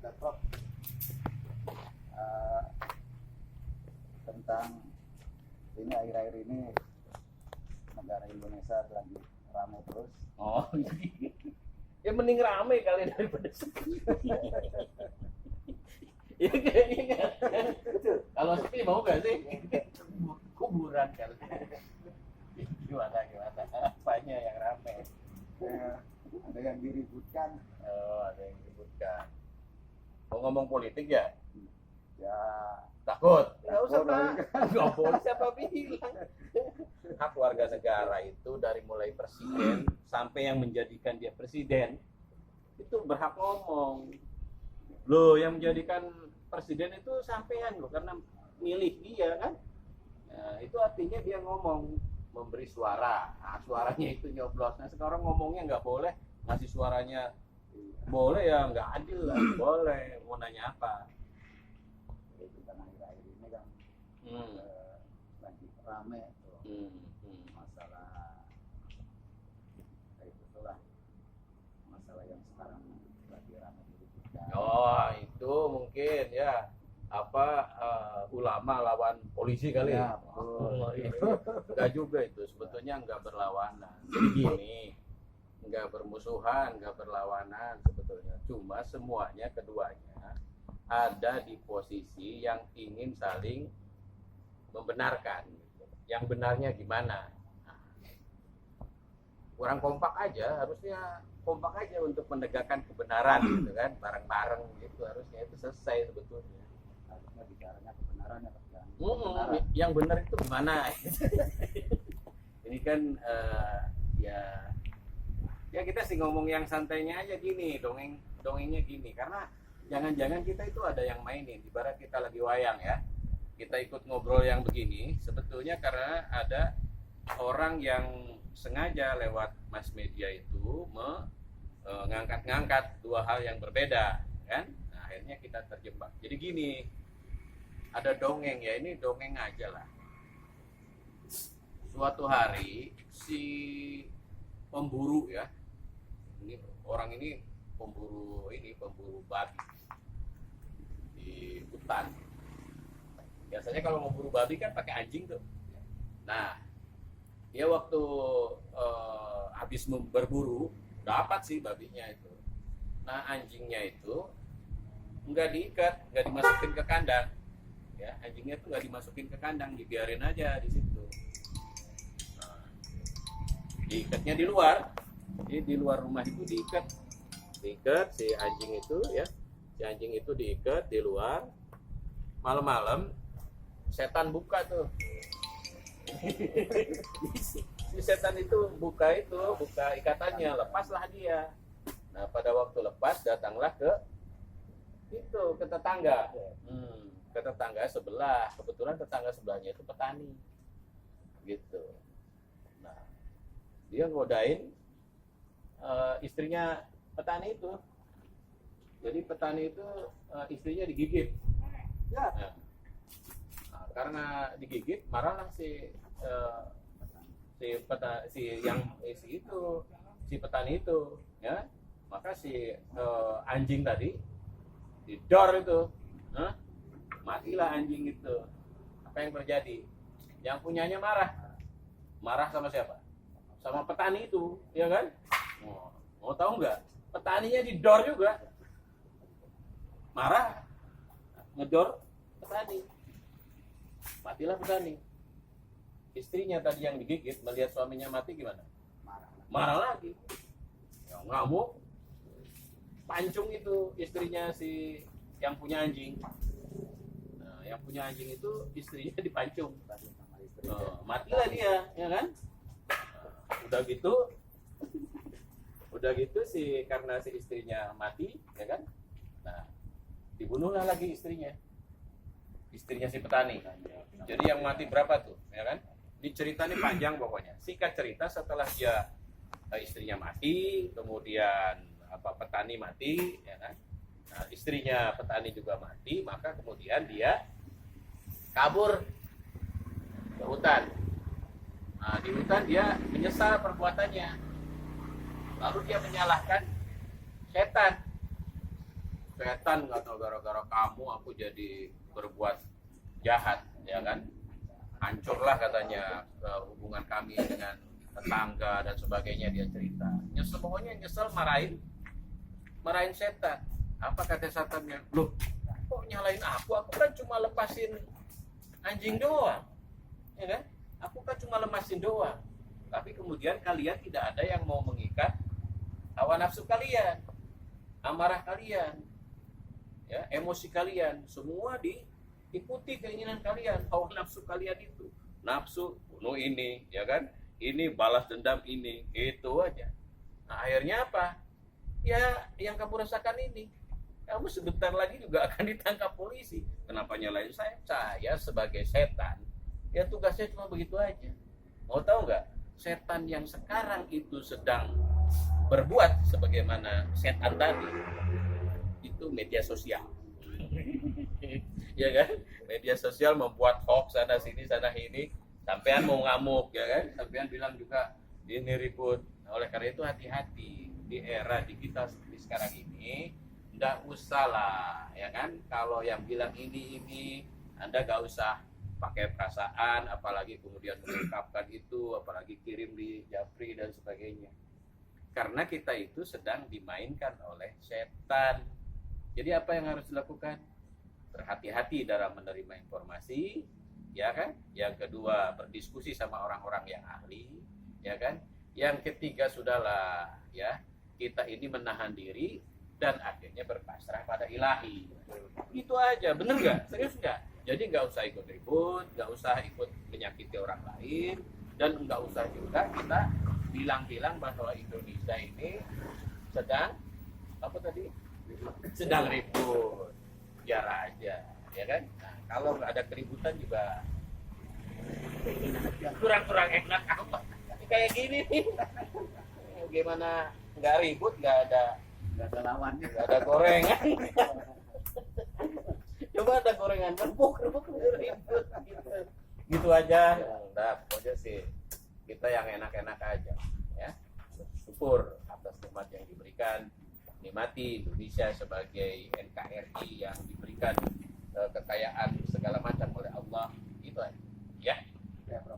ada Prof tentang ini akhir-akhir ini negara Indonesia lagi ramai terus. Oh, ya mending rame kali daripada sepi. Iya kayaknya. Betul. Kalau sepi mau gak sih? Kuburan kali. Gimana? Apanya yang rame? Ada yang diributkan. Oh, ada yang ributkan. Mau ngomong politik ya? Ya Takut? Nggak usah, Takut, Pak. Nggak boleh, siapa bilang. Hak warga negara itu dari mulai presiden sampai yang menjadikan dia presiden itu berhak ngomong. Loh, yang menjadikan presiden itu sampean loh, karena milih dia kan. Nah, itu artinya dia ngomong, memberi suara. Nah, suaranya itu nyoblos. Nah, sekarang ngomongnya nggak boleh, ngasih suaranya boleh ya, nggak adil lah. Boleh, mau nanya apa? itu kan akhir-akhir ini kan Hmm. lagi rame tuh masalah kayak itulah, masalah yang sekarang lagi rame diributkan. Oh, itu mungkin ya apa ulama lawan polisi kali. Ya, betul. Oh, itu enggak juga, itu sebetulnya enggak berlawanan. Jadi gini, enggak bermusuhan, enggak berlawanan sebetulnya. Cuma semuanya keduanya ada di posisi yang ingin saling membenarkan. Yang benarnya gimana? Nah, kurang kompak aja, harusnya kompak aja untuk menegakkan kebenaran gitu kan, bareng-bareng gitu, harusnya itu selesai sebetulnya. Harusnya bicaranya kebenaran ya, Pak. Kebenaran. Yang benar itu gimana? Ini kan ya kita sih ngomong yang santainya aja gini, dongengnya gini, karena jangan-jangan kita itu ada yang mainin, ibarat kita lagi wayang ya, kita ikut ngobrol yang begini, sebetulnya karena ada orang yang sengaja lewat mass media itu ngangkat dua hal yang berbeda kan. Nah, akhirnya kita terjebak. Jadi gini, ada dongeng ya, ini dongeng aja lah. Suatu hari si pemburu ya, ini orang ini pemburu babi di hutan. Biasanya kalau memburu babi kan pakai anjing tuh. Nah, dia waktu habis berburu dapat sih babinya itu. Nah, anjingnya itu nggak diikat, nggak dimasukin ke kandang. Ya, anjingnya tuh nggak dimasukin ke kandang, dibiarin aja di situ. Nah, diikatnya di luar. Jadi di luar rumah itu diikat si anjing itu ya. Si anjing itu diikat di luar. Malam-malam setan buka tuh. Si setan itu buka ikatannya, lepaslah dia. Nah, pada waktu lepas datanglah ke tetangga. Ke tetangga sebelah. Kebetulan tetangga sebelahnya itu petani. Gitu. Nah, dia ngodain istrinya petani itu. Jadi petani itu istrinya digigit. Ya. Nah, karena digigit marahlah si petani itu ya. Maka si anjing tadi didor itu, matilah anjing itu. Apa yang terjadi? Yang punyanya marah sama siapa? Sama petani itu, ya kan? Mau tahu nggak? Petaninya didor juga, marah, ngedor petani, matilah petani. Istrinya tadi yang digigit melihat suaminya mati gimana? Marah lagi, ya, ngamuk, pancung itu istrinya si yang punya anjing. Nah, yang punya anjing itu istrinya dipancung, matilah dia, ya kan? Udah gitu karena si istrinya mati, ya kan? Nah, dibunuhlah lagi istrinya si petani. Jadi yang mati berapa tuh, ya kan? Ini cerita ini panjang pokoknya. Singkat cerita, setelah istrinya mati, kemudian petani mati, ya kan? Nah, istrinya petani juga mati, maka kemudian dia kabur ke hutan. Nah, di hutan dia menyesal perbuatannya. Lalu dia menyalahkan setan. setan atau gara-gara kamu aku jadi berbuat jahat, ya kan? Hancurlah katanya hubungan kami dengan tetangga dan sebagainya, dia cerita. Nyesel, pokoknya nyesel, marahin setan. Apa kata setannya? Loh, kok nyalain aku? Aku kan cuma lepasin anjing doang, ya kan? Aku kan cuma lepasin doang. Tapi kemudian kalian tidak ada yang mau mengikat hawa nafsu kalian, amarah kalian, ya, emosi kalian, semua diikuti keinginan kalian, hawa nafsu kalian itu. Nafsu bunuh ini, ya kan? Ini balas dendam ini, itu aja. Nah, akhirnya apa? Ya, yang kamu rasakan ini. Kamu sebentar lagi juga akan ditangkap polisi. Kenapa nyalain saya? Saya sebagai setan, ya tugasnya cuma begitu aja. Mau tahu nggak? Setan yang sekarang itu sedang berbuat sebagaimana setan tadi, itu media sosial. Ya kan? Media sosial membuat hoax sana sini sampean mau ngamuk, ya kan? Sampean bilang juga ini ribut. Nah, oleh karena itu hati-hati di era digital seperti sekarang ini, nggak usah lah, ya kan? Kalau yang bilang ini Anda nggak usah pakai perasaan, apalagi kemudian mengungkapkan itu, apalagi kirim di Japri dan sebagainya. Karena kita itu sedang dimainkan oleh setan. Jadi apa yang harus dilakukan? Berhati-hati dalam menerima informasi, ya kan? Yang kedua, berdiskusi sama orang-orang yang ahli, ya kan? Yang ketiga, sudahlah, ya, kita ini menahan diri dan akhirnya berpasrah pada ilahi. Itu aja, bener nggak? Serius nggak? Jadi nggak usah ikut ribut, nggak usah ikut menyakiti orang lain, dan nggak usah juga kita bilang-bilang bahwa Indonesia ini sedang apa tadi? Sedang ribut. Biar aja, ya kan? Nah, kalau nggak ada keributan juga kurang enak apa? Kayak gini nih, gimana nggak ribut, nggak ada lawannya, nggak ada gorengan. Coba ada gorengan, rebuk ribut gitu aja. Udah, pokoknya sih kita yang enak-enak aja, ya. Syukur atas nikmat yang diberikan, nikmati Indonesia sebagai NKRI yang diberikan kekayaan segala macam oleh Allah, itu aja, ya. ya bro.